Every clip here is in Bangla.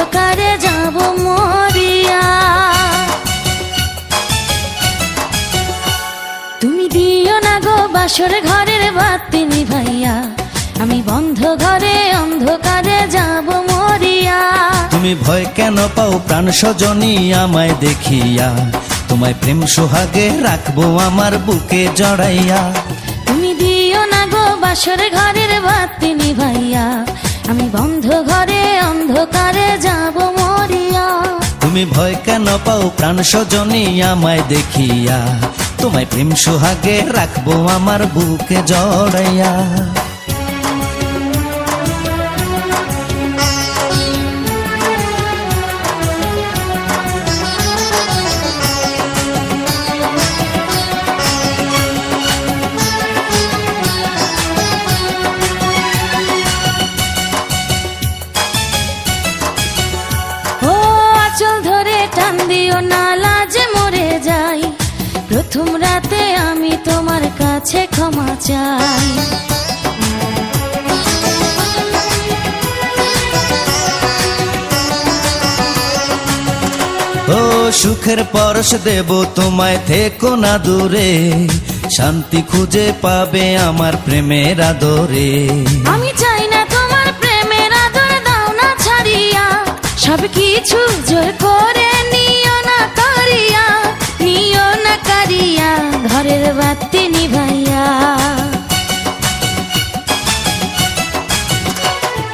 অন্ধকারে যাব মরিয়া। তুমি দিও না গো বাসর ঘরের বাতি নিভাইয়া, আমি বন্ধ ঘরে অন্ধকারে যাব মরিয়া। তুমি ভয় কেন পাও প্রাণ সজনী আমায় দেখিয়া, তোমায় প্রেম সোহাগে রাখবো আমার বুকে জড়াইয়া। তুমি দিও না গো বাসর ঘরের বাতি নিভাইয়া, আমি বন্ধ ঘরে অন্ধকারে যাব মরিয়া। তুমি ভয় কেন পাও প্রাণ সজনী আমায় দেখিয়া, তোমায় প্রেম সোহাগে রাখবো আমার বুকে জড়াইয়া। আঁচল ধরে টান দিও না, লাজে মরে যাই। প্রথম রাতে আমি তোমার কাছে ক্ষমা চাই। ও সুখের পরশ দেব তোমায়, থেকো না দূরে, শান্তি খুঁজে পাবে আমার প্রেমের আদরে। আমি চাই না তোমার প্রেমের আদর, দাও না ছাড়িয়া, সব কিছু জোর করে নিও না কারিয়া, নিও না কারিয়া ঘরের বাতি নিভাইয়া।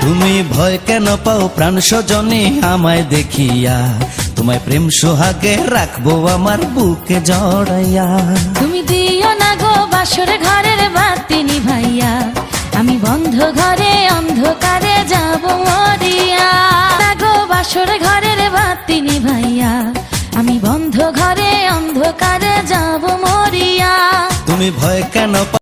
তুমি ভয় কেন পাও প্রাণ সজনী আমায় দেখিয়া, তোমায় প্রেম সোহাগে রাখবো আমার বুকে জড়াইয়া। তুমি দিও না গো বাসর ঘরের বাতি নিভাইয়া, আমি বন্ধ ঘরে অন্ধকারে যাব মরিয়া। না গো বাসর ঘরের বাতি নিভাইয়া, আমি বন্ধ ঘরে অন্ধকারে যাব মরিয়া। তুমি ভয় কেন